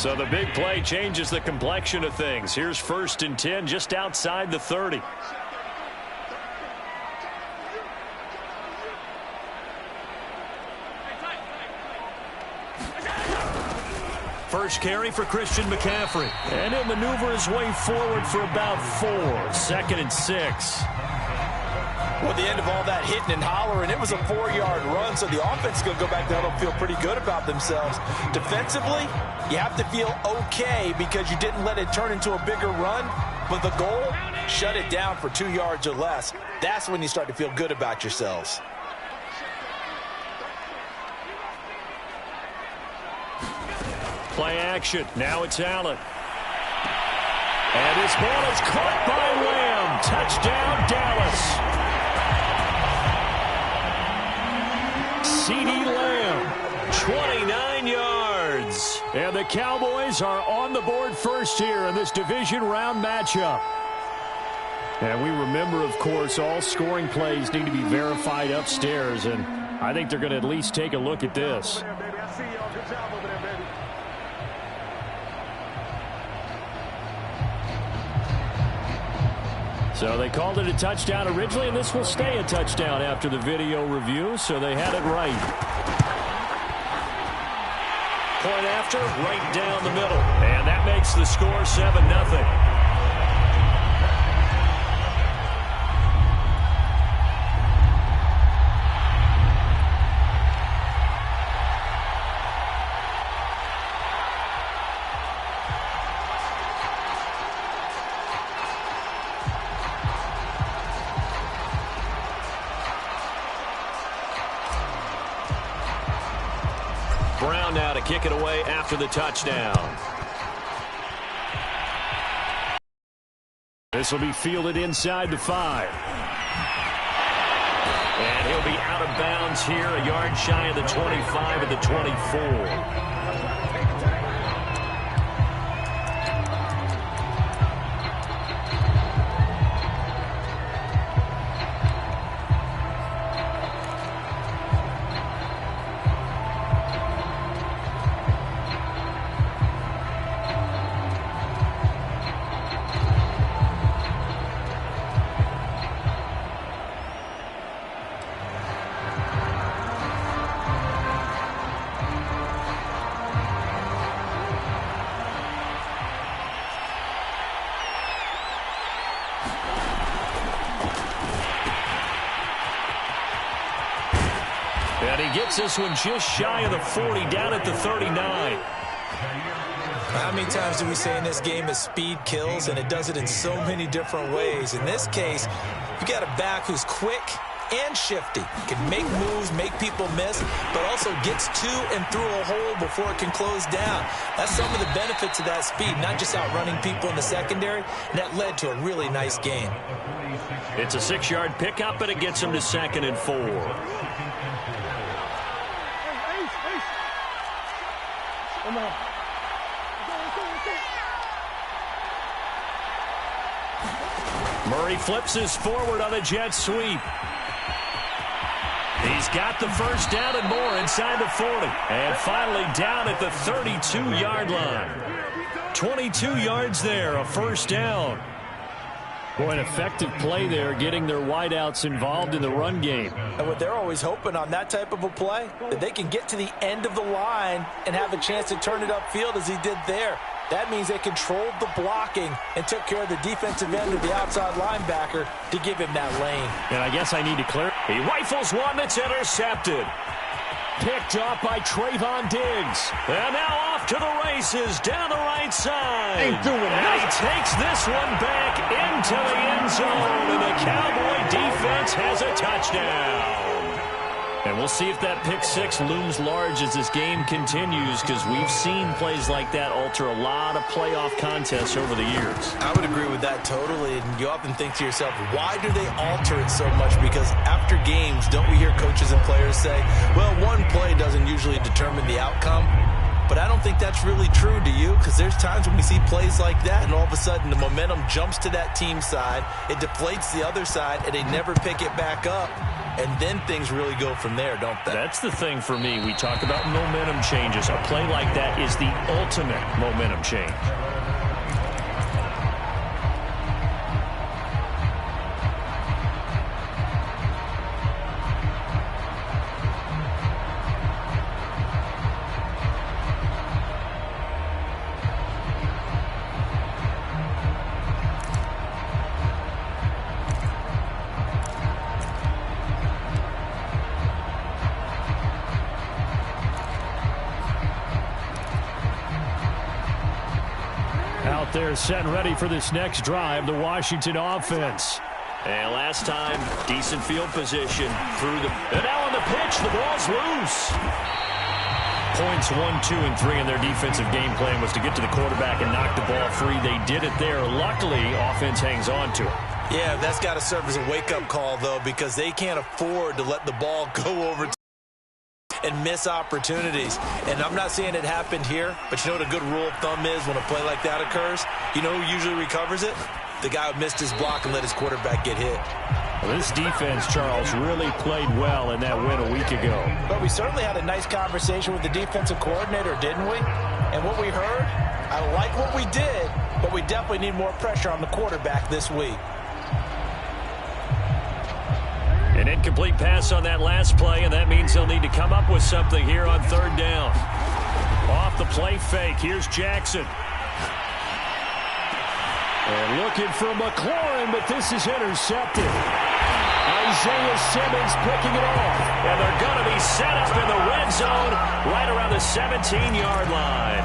So the big play changes the complexion of things. Here's 1st and 10 just outside the 30. First carry for Christian McCaffrey. And he'll maneuver his way forward for about 4. 2nd and 6. Well, at the end of all that hitting and hollering, it was a 4-yard run, so the offense is going to go back down and feel pretty good about themselves. Defensively, you have to feel okay because you didn't let it turn into a bigger run, but the goal, shut it down for 2 yards or less. That's when you start to feel good about yourselves. Play action. Now it's Allen. And his ball is caught by Lamb. Touchdown, Dallas. CeeDee Lamb, 29 yards. And the Cowboys are on the board first here in this division round matchup. And we remember, of course, all scoring plays need to be verified upstairs. And I think they're going to at least take a look at this. So they called it a touchdown originally, and this will stay a touchdown after the video review, so they had it right. Point after, right down the middle. And that makes the score 7-0. Brown now to kick it away after the touchdown. This will be fielded inside the 5. And he'll be out of bounds here, a yard shy of the 25 of the 24. And he gets this one just shy of the 40, down at the 39. How many times do we say in this game that speed kills, and it does it in so many different ways? In this case, you got a back who's quick and shifty, can make moves, make people miss, but also gets to and through a hole before it can close down. That's some of the benefits of that speed, not just outrunning people in the secondary, and that led to a really nice game. It's a 6-yard pickup, and it gets him to 2nd and 4. Come on. Murray flips his forward on a jet sweep. He's got the first down and more inside the 40. And finally down at the 32-yard line. 22 yards there, a first down. Boy, an effective play there, getting their wideouts involved in the run game. And what they're always hoping on that type of a play, that they can get to the end of the line and have a chance to turn it upfield as he did there. That means they controlled the blocking and took care of the defensive end of the outside linebacker to give him that lane. And I guess I need to clear. He rifles one that's intercepted. Picked off by Trayvon Diggs. And now off to the races down the right side. Ain't doing and nothing. he takes this one back into the end zone. And the Cowboy defense has a touchdown. And we'll see if that pick six looms large as this game continues, because we've seen plays like that alter a lot of playoff contests over the years. I would agree with that totally. And you often think to yourself, why do they alter it so much? Because after games, don't we hear coaches and players say, well, one play doesn't usually determine the outcome? But I don't think that's really true, do you? Because there's times when we see plays like that, and all of a sudden the momentum jumps to that team side, it deflates the other side, and they never pick it back up. and then things really go from there, don't they? That's the thing for me. We talk about momentum changes. A play like that is the ultimate momentum change. Out there set and ready for this next drive, the Washington offense. And last time, decent field position through the... And now on the pitch, the ball's loose. Points 1, 2, and 3 in their defensive game plan was to get to the quarterback and knock the ball free. They did it there. Luckily, offense hangs on to it. Yeah, that's got to serve as a wake-up call, though, because they can't afford to let the ball go over and miss opportunities. And I'm not saying it happened here, but you know what a good rule of thumb is when a play like that occurs? You know who usually recovers it? The guy who missed his block and let his quarterback get hit. Well, this defense, Charles, really played well in that win a week ago. But we certainly had a nice conversation with the defensive coordinator, didn't we? And what we heard, I like what we did, but we definitely need more pressure on the quarterback this week. An incomplete pass on that last play, and that means they'll need to come up with something here on third down. Off the play fake, here's Jackson. And looking for McLaurin, but this is intercepted. Isaiah Simmons picking it off. And they're going to be set up in the red zone right around the 17-yard line.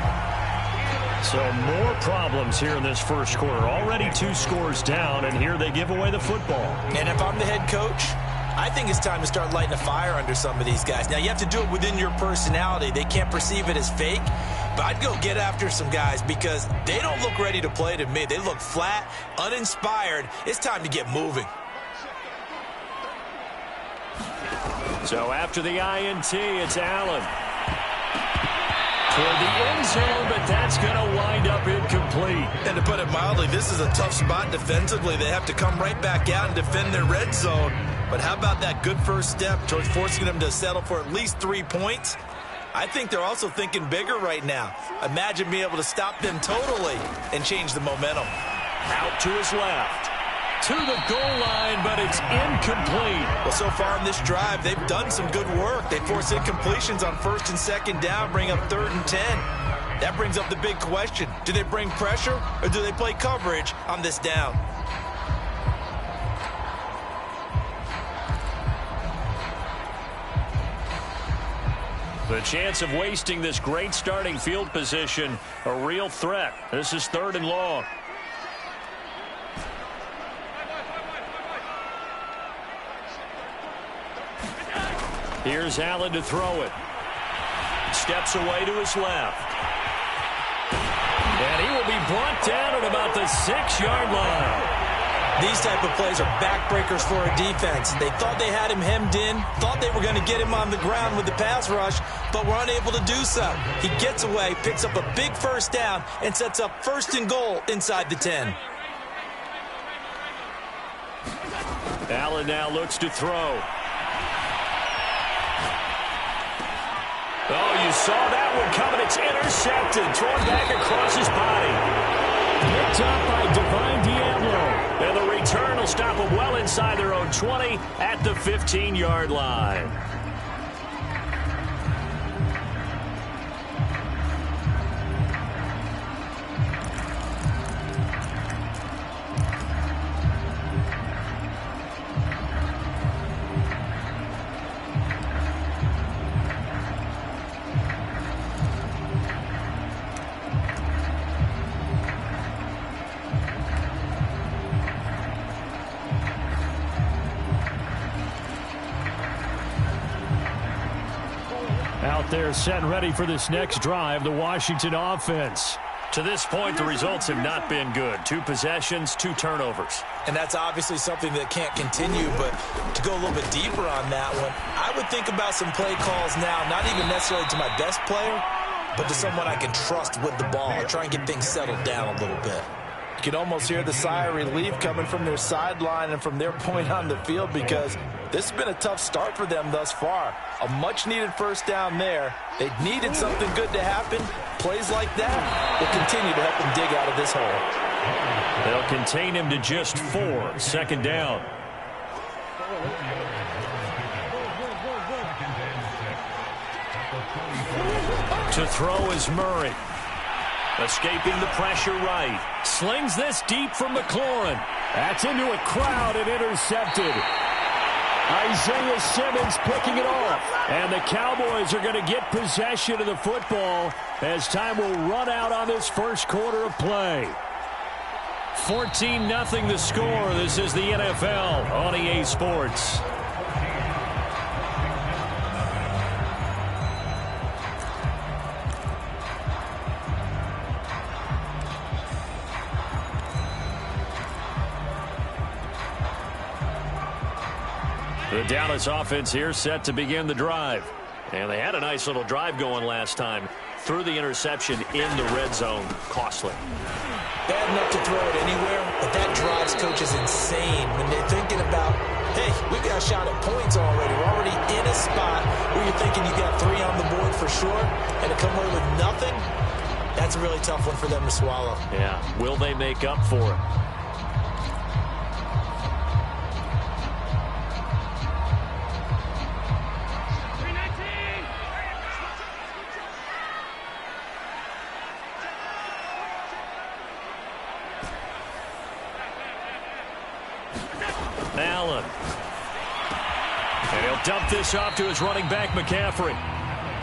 So more problems here in this first quarter. Already 2 scores down, and here they give away the football. And if I'm the head coach, I think it's time to start lighting a fire under some of these guys. Now, you have to do it within your personality. They can't perceive it as fake. But I'd go get after some guys because they don't look ready to play to me. They look flat, uninspired. It's time to get moving. So after the INT, it's Allen. Toward the end zone, but that's going to wind up incomplete. And to put it mildly, this is a tough spot defensively. They have to come right back out and defend their red zone. But how about that good first step towards forcing them to settle for at least 3 points? I think they're also thinking bigger right now. Imagine being able to stop them totally and change the momentum. Out to his left. To the goal line, but it's incomplete. Well, so far in this drive, they've done some good work. They force incompletions on 1st and 2nd down, bring up 3rd and 10. That brings up the big question. Do they bring pressure or do they play coverage on this down? The chance of wasting this great starting field position, a real threat. This is 3rd and long. Here's Allen to throw it. Steps away to his left. And he will be brought down at about the 6-yard line. These type of plays are backbreakers for a defense. They thought they had him hemmed in, thought they were going to get him on the ground with the pass rush, but were unable to do so. He gets away, picks up a big first down, and sets up 1st and goal inside the 10. Allen now looks to throw. Oh, you saw that one coming. It's intercepted. Thrown back across his body. Picked up by Divine Diablo. And the return will stop them well inside their own 20 at the 15-yard line. Out there set and ready for this next drive, the Washington offense. To this point, the results have not been good. 2 possessions, 2 turnovers. And that's obviously something that can't continue, but to go a little bit deeper on that one, I would think about some play calls now, not even necessarily to my best player, but to someone I can trust with the ball. Try and get things settled down a little bit. You can almost hear the sigh of relief coming from their sideline and from their point on the field, because this has been a tough start for them thus far. A much-needed first down there. They needed something good to happen. Plays like that will continue to help them dig out of this hole. They'll contain him to just 4. Second down. To throw is Murray. Escaping the pressure right. Slings this deep from McLaurin. That's into a crowd and intercepted. Isaiah Simmons picking it off. And the Cowboys are going to get possession of the football as time will run out on this first quarter of play. 14-0 the score. This is the NFL on EA Sports. The Dallas offense here set to begin the drive. And they had a nice little drive going last time. Threw the interception in the red zone. Costly. Bad enough to throw it anywhere, but that drives coaches insane when they're thinking about, hey, we got a shot at points already. We're already in a spot where you're thinking you got 3 on the board for sure, and to come away with nothing, that's a really tough one for them to swallow. Yeah, will they make up for it? Allen. And he'll dump this off to his running back, McCaffrey.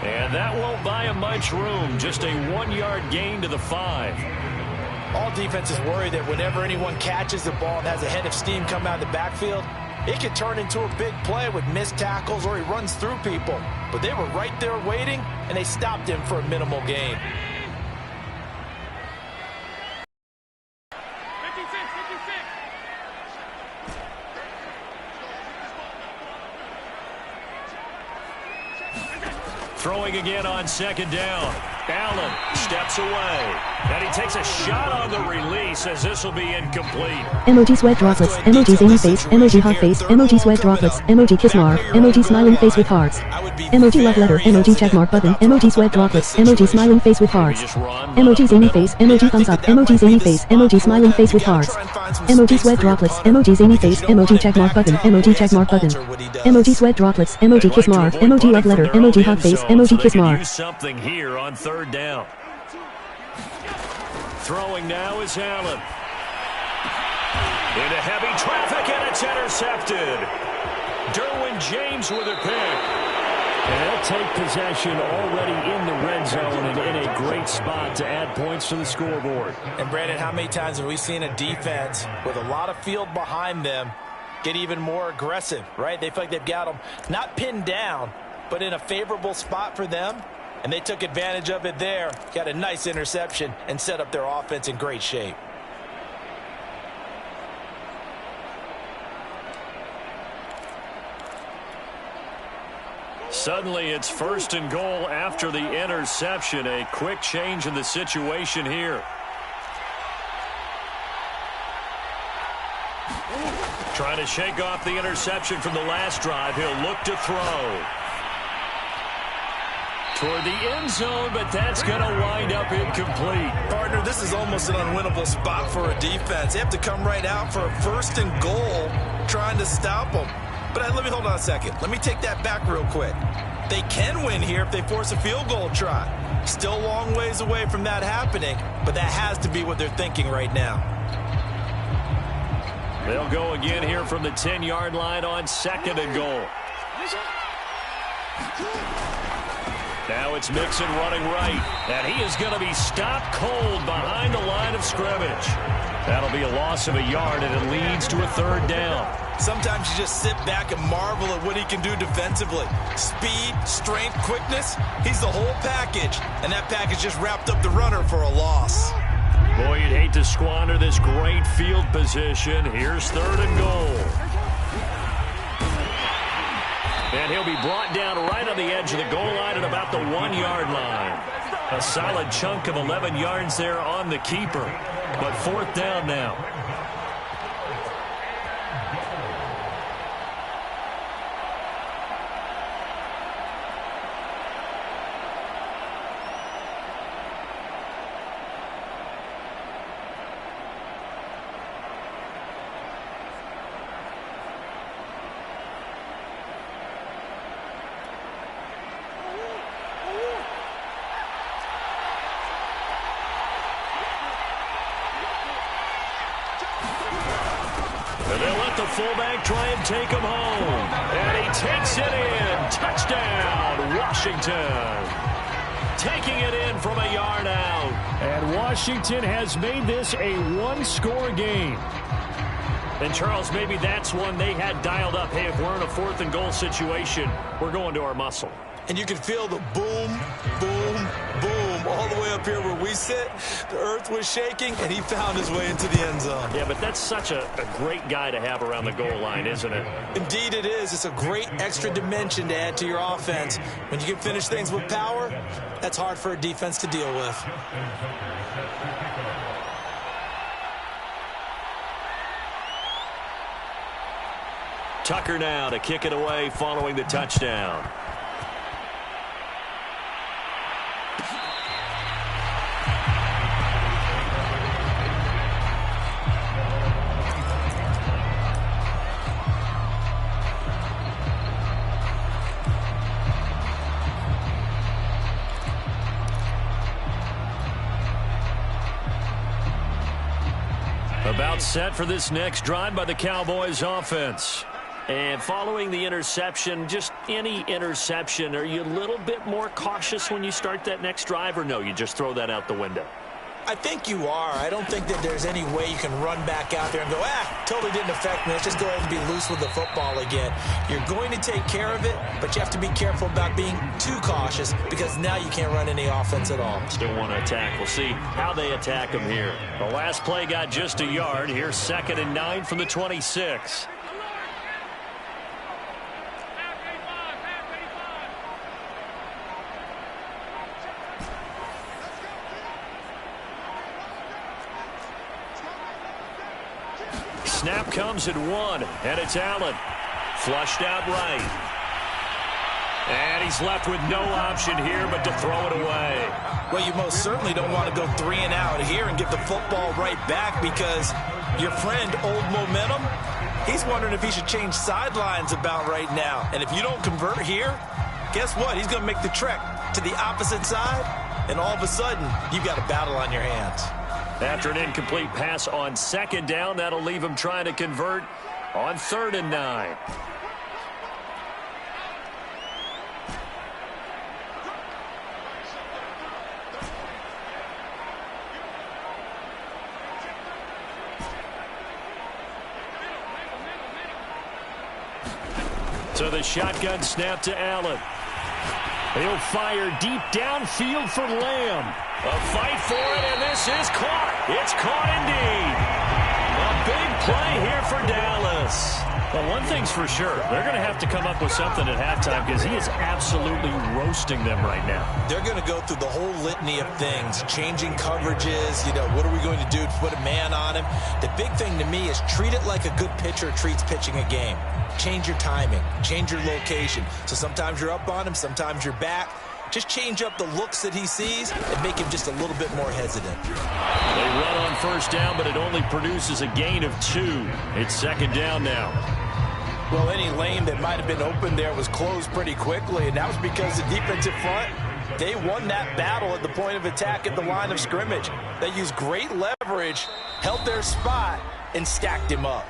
And that won't buy him much room. Just a 1-yard gain to the 5. All defenses worry that whenever anyone catches the ball and has a head of steam come out of the backfield, it could turn into a big play with missed tackles or he runs through people. But they were right there waiting, and they stopped him for a minimal gain. Throwing again on second down. Allen steps away. And he takes a shot on the release as this will be incomplete. Emoji sweat droplets, emoji zany face, emoji hot face, emoji sweat droplets, emoji kiss mark, emoji smiling face with hearts. Emoji love letter, emoji checkmark button, emoji sweat droplets, emoji smiling face with hearts. Emoji zany face, emoji thumbs up, emoji zany face, emoji smiling face with hearts. Emoji sweat droplets, emoji zany face, emoji checkmark button, emoji checkmark button. Emoji sweat droplets, emoji kiss mark, emoji love letter, emoji hot face, emoji kiss mark. Use something here on third down. Throwing now is Allen. Into heavy traffic, and it's intercepted. Derwin James with a pick. And they'll take possession already in the red zone and in a great spot to add points to the scoreboard. And Brandon, how many times have we seen a defense with a lot of field behind them get even more aggressive, right? They feel like they've got them not pinned down, but in a favorable spot for them. And they took advantage of it there, got a nice interception, and set up their offense in great shape. Suddenly it's first and goal after the interception. A quick change in the situation here. Trying to shake off the interception from the last drive. He'll look to throw. Toward the end zone, but that's going to wind up incomplete. Partner, this is almost an unwinnable spot for a defense. They have to come right out for a first and goal trying to stop them. But let me hold on a second. Let me take that back real quick. They can win here if they force a field goal try. Still a long ways away from that happening, but that has to be what they're thinking right now. They'll go again here from the 10-yard line on second and goal. Now it's Mixon running right, and he is going to be stopped cold behind the line of scrimmage. That'll be a loss of a yard, and it leads to a third down. Sometimes you just sit back and marvel at what he can do defensively. Speed, strength, quickness, he's the whole package, and that package just wrapped up the runner for a loss. Boy, you'd hate to squander this great field position. Here's third and goal. And he'll be brought down right on the edge of the goal line at about the 1-yard line. A solid chunk of 11 yards there on the keeper. But 4th down now. And they'll let the fullback try and take him home. And he takes it in. Touchdown, Washington. Taking it in from a yard out. And Washington has made this a one-score game. And, Charles, maybe that's one they had dialed up. Hey, if we're in a 4th and goal situation, we're going to our muscle. And you can feel the boom, boom, boom all the way up here where we sit. The earth was shaking, and he found his way into the end zone. Yeah, but that's such a great guy to have around the goal line, isn't it? Indeed it is. It's a great extra dimension to add to your offense. When you can finish things with power, that's hard for a defense to deal with. Tucker now to kick it away following the touchdown. About set for this next drive by the Cowboys offense. And following the interception, just any interception, are you a little bit more cautious when you start that next drive, or no, you just throw that out the window? I think you are. I don't think that there's any way you can run back out there and go, totally didn't affect me. Let's just go ahead and be loose with the football again. You're going to take care of it, but you have to be careful about being too cautious because now you can't run any offense at all. Still want to attack. We'll see how they attack him here. The last play got just a yard. Here's 2nd and 9 from the 26. Snap comes at 1, and it's Allen. Flushed out right. And he's left with no option here but to throw it away. Well, you most certainly don't want to go 3 and out here and get the football right back because your friend, Old Momentum, he's wondering if he should change sidelines about right now. And if you don't convert here, guess what? He's going to make the trek to the opposite side, and all of a sudden, you've got a battle on your hands. After an incomplete pass on 2nd down, that'll leave him trying to convert on 3rd and 9. So the shotgun snap to Allen. He'll fire deep downfield for Lamb. A fight for it, and this is caught. It's caught indeed. A big play here for Dallas. Well, one thing's for sure. They're going to have to come up with something at halftime because he is absolutely roasting them right now. They're going to go through the whole litany of things, changing coverages. You know, what are we going to do to put a man on him? The big thing to me is treat it like a good pitcher treats pitching a game. Change your timing. Change your location. So sometimes you're up on him, sometimes you're back. Just change up the looks that he sees and make him just a little bit more hesitant. They run on 1st down, but it only produces a gain of 2. It's 2nd down now. Well, any lane that might have been open there was closed pretty quickly, and that was because the defensive front, they won that battle at the point of attack at the line of scrimmage. They used great leverage, held their spot, and stacked him up.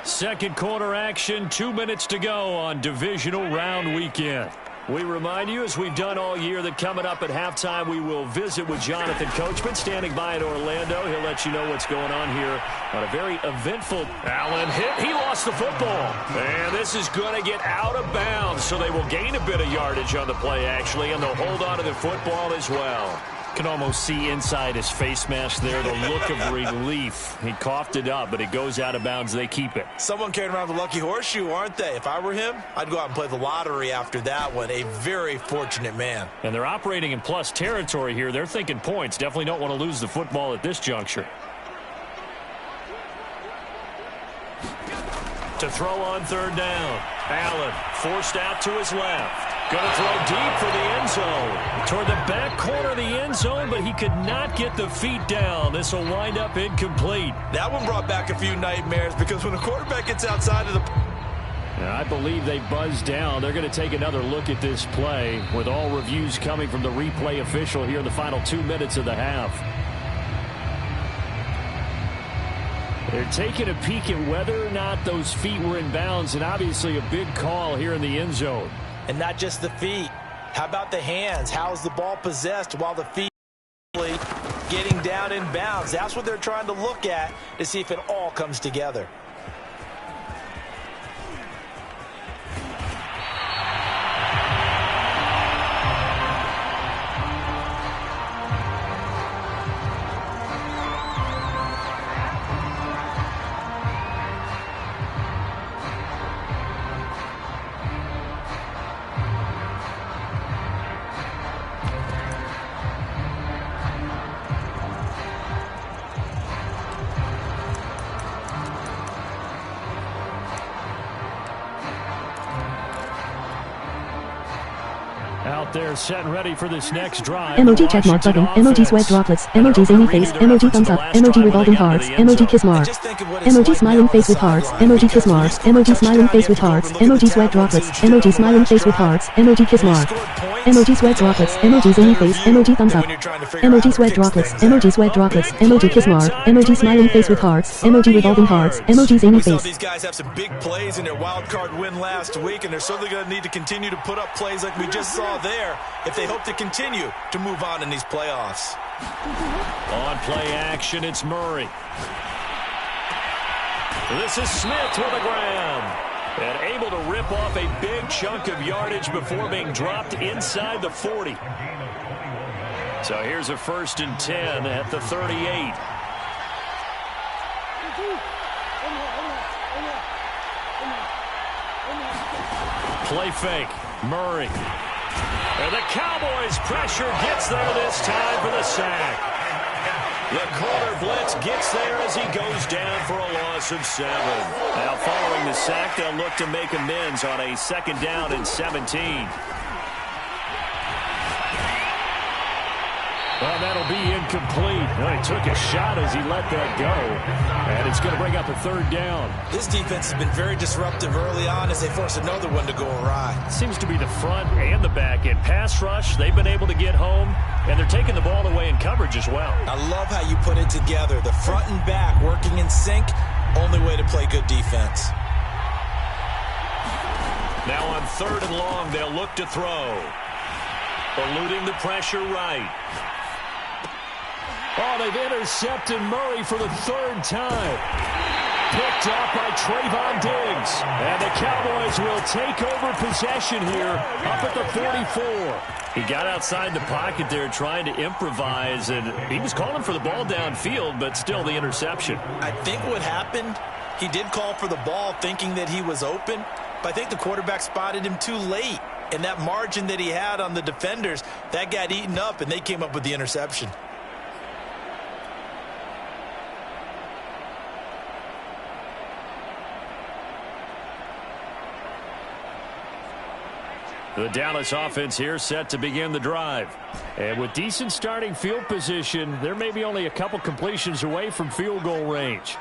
2nd quarter action, 2 minutes to go on divisional round weekend. We remind you, as we've done all year, that coming up at halftime, we will visit with Jonathan Coachman, standing by in Orlando. He'll let you know what's going on here on a very eventful. Allen hit. He lost the football. And this is going to get out of bounds, so they will gain a bit of yardage on the play, actually, and they'll hold on to the football as well. Can almost see inside his face mask there the look of relief. He coughed it up, but it goes out of bounds. They keep it. Someone carrying around the lucky horseshoe, aren't they? If I were him, I'd go out and play the lottery after that one. A very fortunate man. And they're operating in plus territory here. They're thinking points. Definitely don't want to lose the football at this juncture. To throw on third down. Allen forced out to his left. Going to throw deep for the end zone. Toward the back corner of the end zone, but he could not get the feet down. This will wind up incomplete. That one brought back a few nightmares because when a quarterback gets outside of the... I believe they buzzed down. They're going to take another look at this play with all reviews coming from the replay official here in the final 2 minutes of the half. They're taking a peek at whether or not those feet were in bounds, and obviously a big call here in the end zone. And not just the feet. How about the hands? How's the ball possessed while the feet getting down in bounds? That's what they're trying to look at to see if it all comes together. Out there set and ready for this next drive. Emoji checkmark button, emoji sweat droplets, emoji zany face, emoji thumbs up, emoji revolving hearts, emoji kiss mark, emoji smiling face with hearts, emoji kiss mark, emoji smiling face with hearts, emoji sweat droplets, emoji smiling face with hearts, emoji kiss mark, emoji sweat droplets, emoji zany face, emoji thumbs up, emoji sweat droplets, emoji kiss mark, emoji smiling face with hearts, emoji revolving hearts, emoji zany face. These guys have some big plays in their wild card win last week, and they're certainly going to need to continue to put up plays like we just saw there if they hope to continue to move on in these playoffs. On play action, it's Murray. This is Smith with the ground. And able to rip off a big chunk of yardage before being dropped inside the 40. So here's a 1st and 10 at the 38. Play fake. Murray. And the Cowboys pressure gets there this time for the sack. The corner blitz gets there as he goes down for a loss of 7. Now following the sack, they'll look to make amends on a 2nd down and 17. Well, that'll be incomplete. Well, he took a shot as he let that go. And it's going to bring up a 3rd down. This defense has been very disruptive early on as they force another one to go awry. Seems to be the front and the back end. Pass rush, they've been able to get home, and they're taking the ball away in coverage as well. I love how you put it together. The front and back working in sync, only way to play good defense. Now on 3rd and long, they'll look to throw. Eluding the pressure right. Oh, they've intercepted Murray for the 3rd time. Picked up by Trayvon Diggs. And the Cowboys will take over possession here up at the 44. He got outside the pocket there trying to improvise, and he was calling for the ball downfield, but still the interception. I think what happened, he did call for the ball thinking that he was open, but I think the quarterback spotted him too late. And that margin that he had on the defenders, that got eaten up, and they came up with the interception. The Dallas offense here set to begin the drive. And with decent starting field position, they're maybe only a couple completions away from field goal range.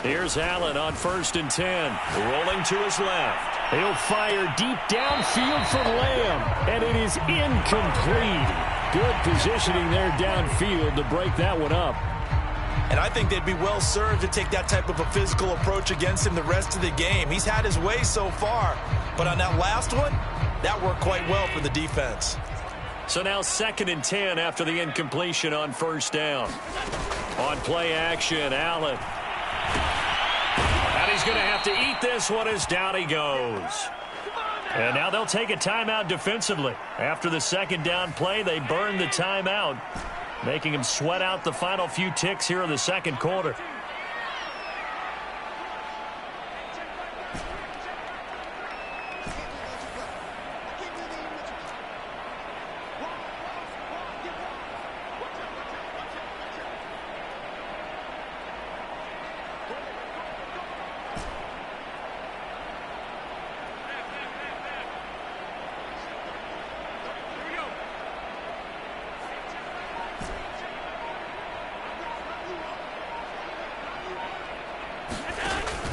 Here's Allen on 1st and 10. Rolling to his left. He'll fire deep downfield for Lamb. And it is incomplete. Good positioning there downfield to break that one up. And I think they'd be well served to take that type of a physical approach against him the rest of the game. He's had his way so far. But on that last one, that worked quite well for the defense. So now 2nd and 10 after the incompletion on 1st down. On play action, Allen. And he's going to have to eat this one as down he goes. And now they'll take a timeout defensively. After the 2nd down play, they burn the timeout, making him sweat out the final few ticks here in the 2nd quarter.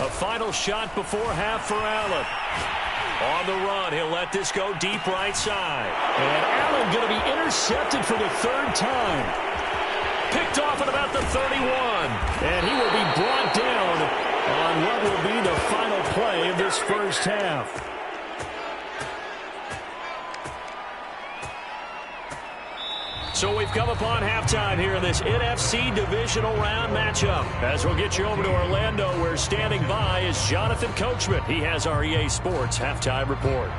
A final shot before half for Allen. On the run, he'll let this go deep right side. And Allen going to be intercepted for the third time. Picked off at about the 31. And he will be brought down on what will be the final play of this first half. So we've come upon halftime here in this NFC divisional round matchup. As we'll get you over to Orlando, where standing by is Jonathan Coachman. He has our EA Sports halftime report.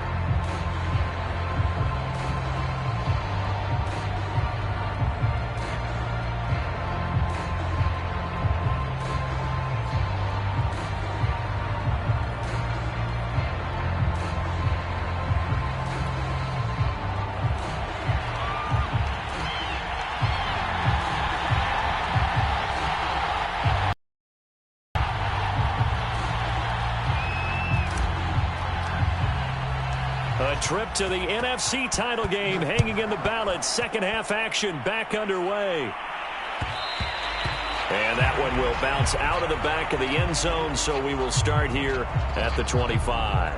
A trip to the NFC title game hanging in the balance. Second half action back underway. And that one will bounce out of the back of the end zone, so we will start here at the 25.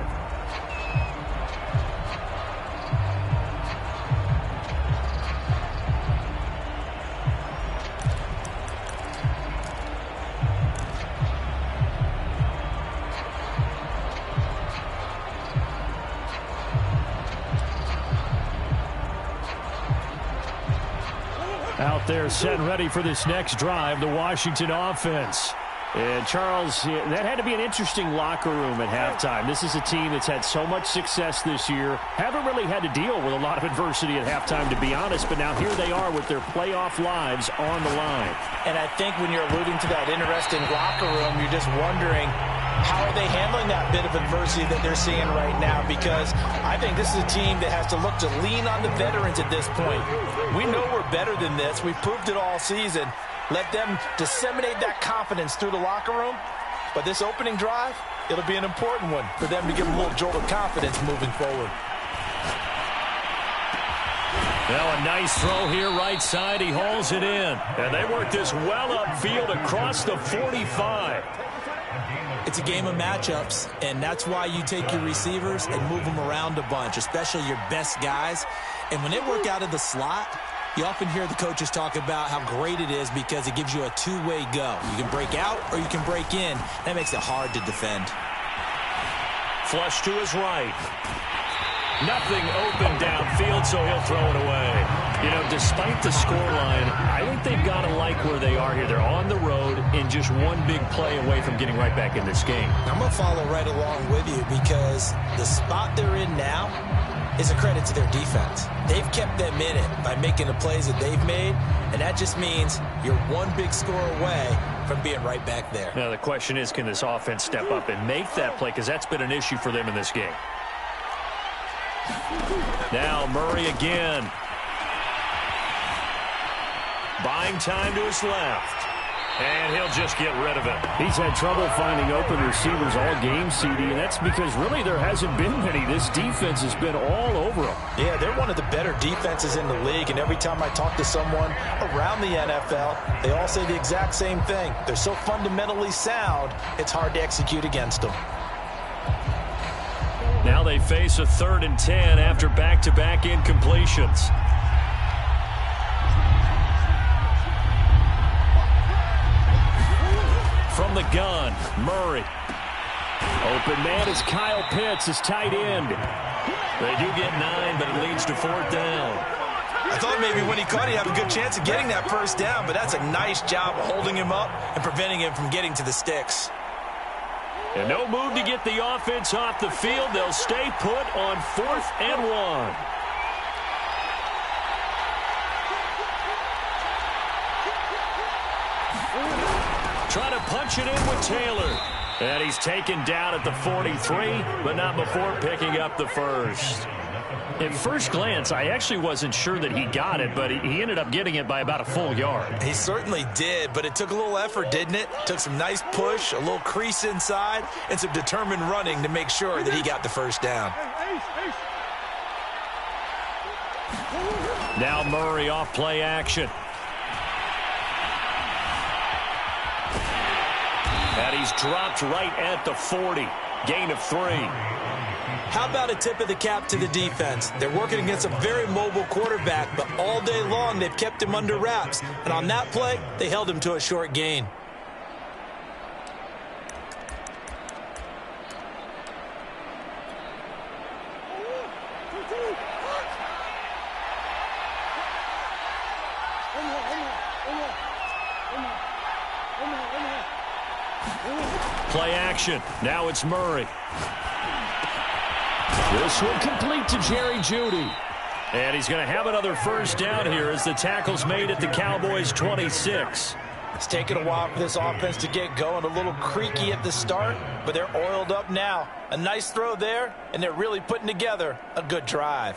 Out there set and ready for this next drive, the Washington offense. And Charles, that had to be an interesting locker room at halftime. This is a team that's had so much success this year. Haven't really had to deal with a lot of adversity at halftime, to be honest. But now here they are with their playoff lives on the line. And I think when you're alluding to that interesting locker room, you're just wondering, how are they handling that bit of adversity that they're seeing right now? Because I think this is a team that has to look to lean on the veterans at this point. We know we're better than this. We've proved it all season. Let them disseminate that confidence through the locker room. But this opening drive, it'll be an important one for them to give them a little jolt of confidence moving forward. Now a nice throw here right side. He hauls it in. And they work this well upfield across the 45. It's a game of matchups, and that's why you take your receivers and move them around a bunch, especially your best guys. And when they work out of the slot, you often hear the coaches talk about how great it is because it gives you a two-way go. You can break out or you can break in. That makes it hard to defend. Flush to his right. Nothing open downfield, so he'll throw it away. You know, despite the scoreline, I think they've got to like where they are here. They're on the road and just one big play away from getting right back in this game. I'm going to follow right along with you because the spot they're in now is a credit to their defense. They've kept them in it by making the plays that they've made, and that just means you're one big score away from being right back there. Now, the question is, can this offense step up and make that play? Because that's been an issue for them in this game. Now Murray again. Buying time to his left. And he'll just get rid of it. He's had trouble finding open receivers all game, CD, and that's because really there hasn't been many. This defense has been all over them. Yeah, they're one of the better defenses in the league, and every time I talk to someone around the NFL, they all say the exact same thing. They're so fundamentally sound, it's hard to execute against them. Now they face a 3rd and 10 after back-to-back incompletions. From the gun, Murray. Open man is Kyle Pitts, his tight end. They do get 9, but it leads to 4th down. I thought maybe when he caught it, he'd have a good chance of getting that first down, but that's a nice job of holding him up and preventing him from getting to the sticks. And no move to get the offense off the field. They'll stay put on 4th and 1. Trying to punch it in with Taylor. And he's taken down at the 43, but not before picking up the first. At first glance, I actually wasn't sure that he got it, but he ended up getting it by about a full yard. He certainly did, but it took a little effort, didn't it? Took some nice push, a little crease inside, and some determined running to make sure that he got the first down. Now Murray off play action. And he's dropped right at the 40. Gain of 3. How about a tip of the cap to the defense? They're working against a very mobile quarterback, but all day long they've kept him under wraps. And on that play, they held him to a short gain. Play action. Now it's Murray. This one complete to Jerry Jeudy. And he's going to have another first down here as the tackle's made at the Cowboys' 26. It's taken a while for this offense to get going. A little creaky at the start, but they're oiled up now. A nice throw there, and they're really putting together a good drive.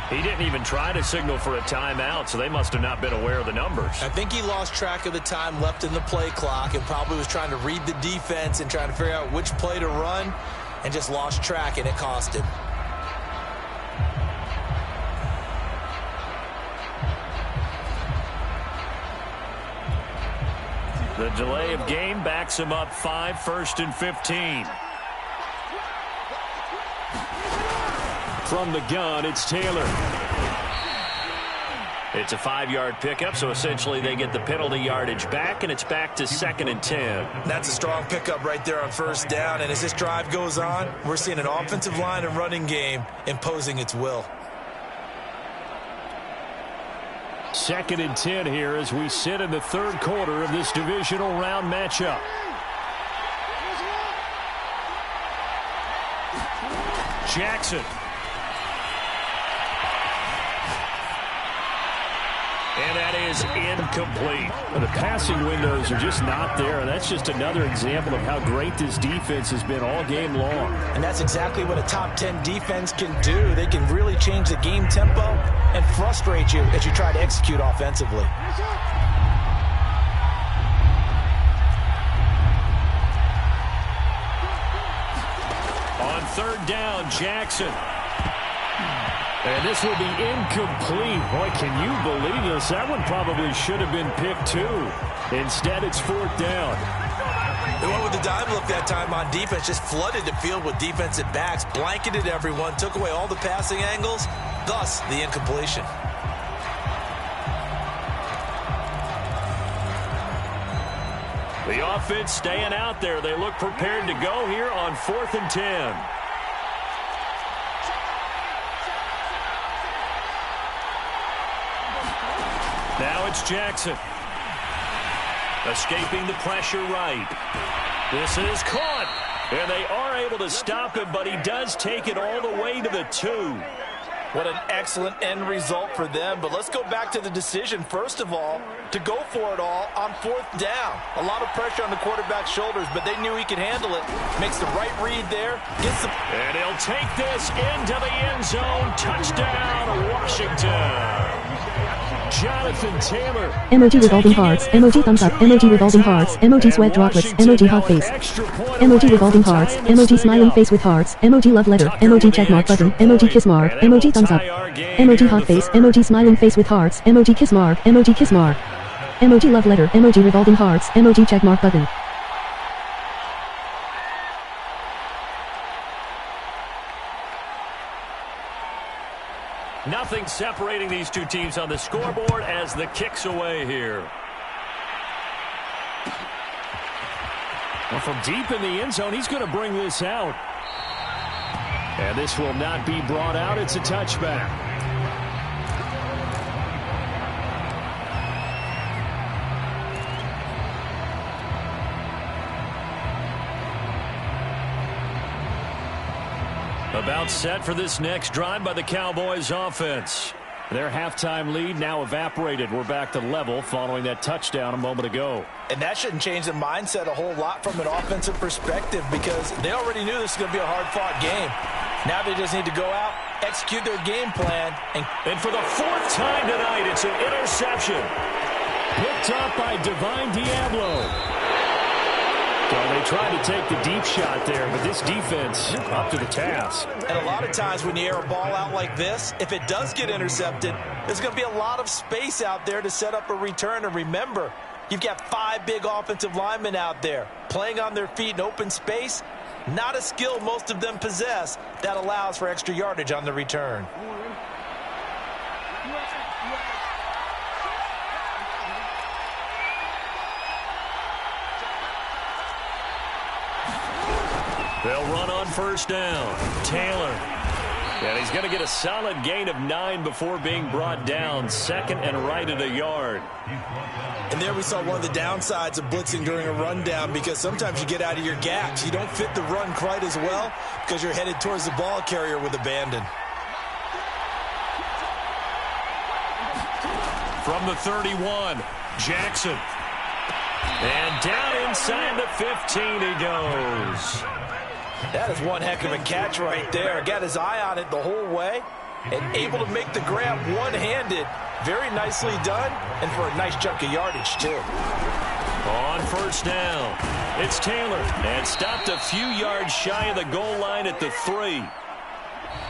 He didn't even try to signal for a timeout, so they must have not been aware of the numbers. I think he lost track of the time left in the play clock and probably was trying to read the defense and trying to figure out which play to run and just lost track, and it cost him. The delay of game backs him up 5, 1st and 15. From the gun, it's Taylor. It's a 5-yard pickup, so essentially they get the penalty yardage back, and it's back to 2nd and 10. That's a strong pickup right there on first down, and as this drive goes on, we're seeing an offensive line and running game imposing its will. 2nd and 10 here as we sit in the 3rd quarter of this divisional round matchup. Jackson. And that is incomplete. The passing windows are just not there, and that's just another example of how great this defense has been all game long. And that's exactly what a top 10 defense can do. They can really change the game tempo and frustrate you as you try to execute offensively. On 3rd down, Jackson. And this will be incomplete. Boy, can you believe this? That one probably should have been picked too. Instead, it's 4th down. They went with the dime look that time on defense, just flooded the field with defensive backs, blanketed everyone, took away all the passing angles, thus the incompletion. The offense staying out there. They look prepared to go here on 4th and 10. Now it's Jackson. Escaping the pressure right. This is caught. And they are able to stop him, but he does take it all the way to the 2. What an excellent end result for them. But let's go back to the decision, first of all, to go for it all on 4th down. A lot of pressure on the quarterback's shoulders, but they knew he could handle it. Makes the right read there. And he'll take this into the end zone. Touchdown, Washington. Jonathan Taylor. Emoji revolving hearts. Emoji thumbs up. Emoji revolving hearts. Emoji sweat droplets. Emoji hot face. Emoji revolving hearts. Emoji smiling face with hearts. Emoji love letter. Emoji checkmark button. Emoji kiss mark. Emoji thumbs up. Emoji hot face. Emoji smiling face with hearts. Emoji kiss mark. Emoji kiss mark. Emoji love letter. Emoji revolving hearts. Emoji checkmark button. Nothing separating these two teams on the scoreboard as the kick's away here. Well, from deep in the end zone, he's going to bring this out. And this will not be brought out. It's a touchback. About set for this next drive by the Cowboys offense. Their halftime lead now evaporated. We're back to level following that touchdown a moment ago. And that shouldn't change the mindset a whole lot from an offensive perspective because they already knew this was going to be a hard-fought game. Now they just need to go out, execute their game plan. And for the fourth time tonight, it's an interception. Picked up by Divine Diablo. Well, they tried to take the deep shot there, but this defense up to the task. And a lot of times when you air a ball out like this, if it does get intercepted, there's going to be a lot of space out there to set up a return. And remember, you've got 5 big offensive linemen out there playing on their feet in open space. Not a skill most of them possess that allows for extra yardage on the return. They'll run on first down. Taylor. And he's going to get a solid gain of 9 before being brought down. Second and right at a yard. And there we saw one of the downsides of blitzing during a rundown because sometimes you get out of your gaps. You don't fit the run quite as well because you're headed towards the ball carrier with abandon. From the 31, Jackson. And down inside the 15 he goes. That is one heck of a catch right there. Got his eye on it the whole way and able to make the grab one-handed. Very nicely done and for a nice chunk of yardage, too. On first down, it's Taylor. And stopped a few yards shy of the goal line at the 3.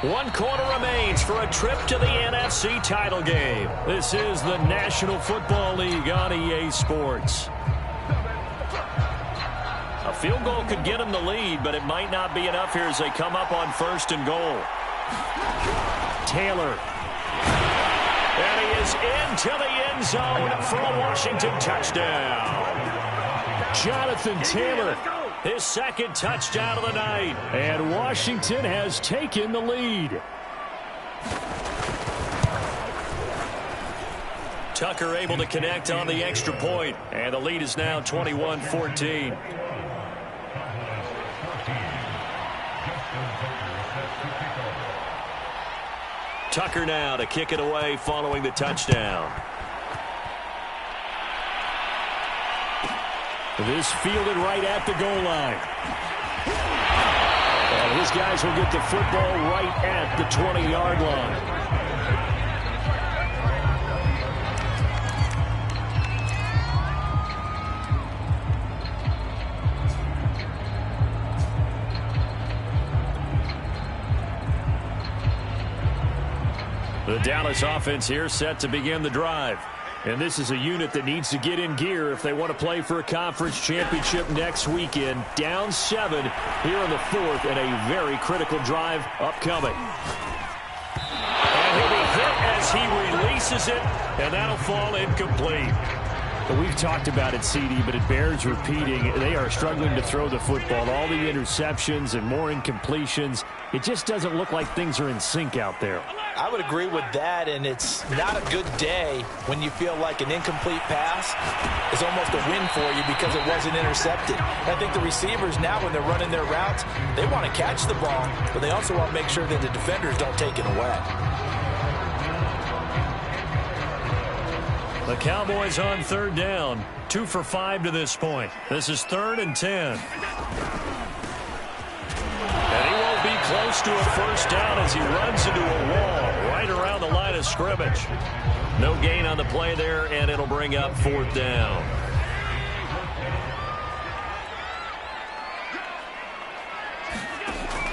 1 quarter remains for a trip to the NFC title game. This is the National Football League on EA Sports. A field goal could get them the lead, but it might not be enough here as they come up on first and goal. Taylor. And he is into the end zone for a Washington touchdown. Jonathan Taylor, his second touchdown of the night. And Washington has taken the lead. Tucker able to connect on the extra point. And the lead is now 21-14. Tucker now to kick it away following the touchdown. This fielded right at the goal line. And his guys will get the football right at the 20-yard line. The Dallas offense here set to begin the drive. And this is a unit that needs to get in gear if they want to play for a conference championship next weekend. Down 7 here in the 4th and a very critical drive upcoming. And he'll be hit as he releases it, and that'll fall incomplete. But we've talked about it, CD, but it bears repeating. They are struggling to throw the football. All the interceptions and more incompletions. It just doesn't look like things are in sync out there. I would agree with that, and it's not a good day when you feel like an incomplete pass is almost a win for you because it wasn't intercepted. I think the receivers now, when they're running their routes, they want to catch the ball, but they also want to make sure that the defenders don't take it away. The Cowboys on third down. 2 for 5 to this point. This is 3rd and 10. And he won't be close to a first down as he runs into a wall right around the line of scrimmage. No gain on the play there, and it'll bring up 4th down.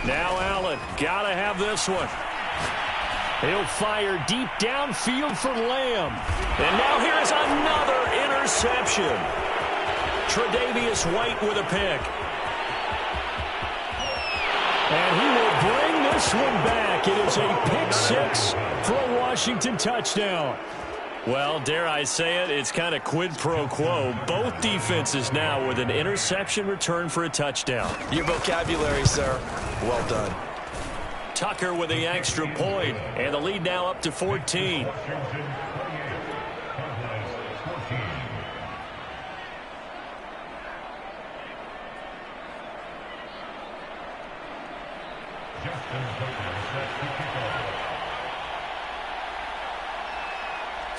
Now Allen, gotta have this one. He'll fire deep downfield for Lamb. And now here's another interception. Tre'Davious White with a pick. And he will bring this one back. It is a pick 6 for a Washington touchdown. Well, dare I say it, it's kind of quid pro quo. Both defenses now with an interception return for a touchdown. Your vocabulary, sir. Well done. Tucker with the extra point, and the lead now up to 14.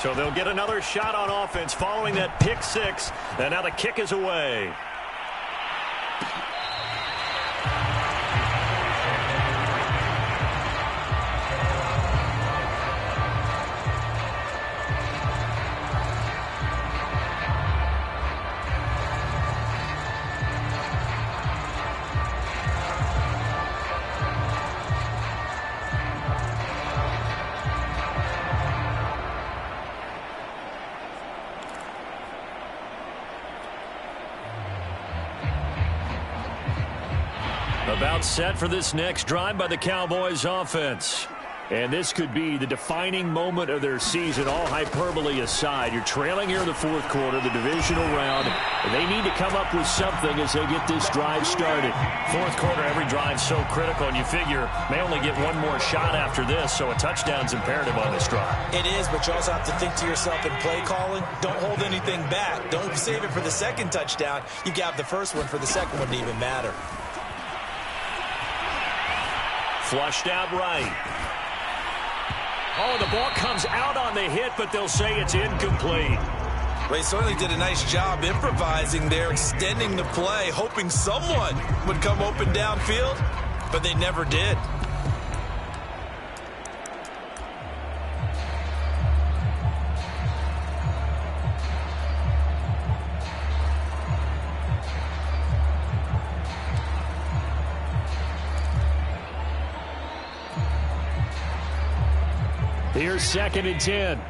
So they'll get another shot on offense following that pick six. And now the kick is away. About set for this next drive by the Cowboys offense. And this could be the defining moment of their season, all hyperbole aside. You're trailing here in the fourth quarter, the divisional round, and they need to come up with something as they get this drive started. Fourth quarter, every drive's so critical, and you figure may only get one more shot after this, so a touchdown's imperative on this drive. It is, but you also have to think to yourself in play calling, don't hold anything back. Don't save it for the second touchdown. You got the first one for the second one to even matter. Flushed out right. Oh, the ball comes out on the hit, but they'll say it's incomplete. Well, he certainly did a nice job improvising there, extending the play, hoping someone would come open downfield, but they never did. Here's 2nd and 10.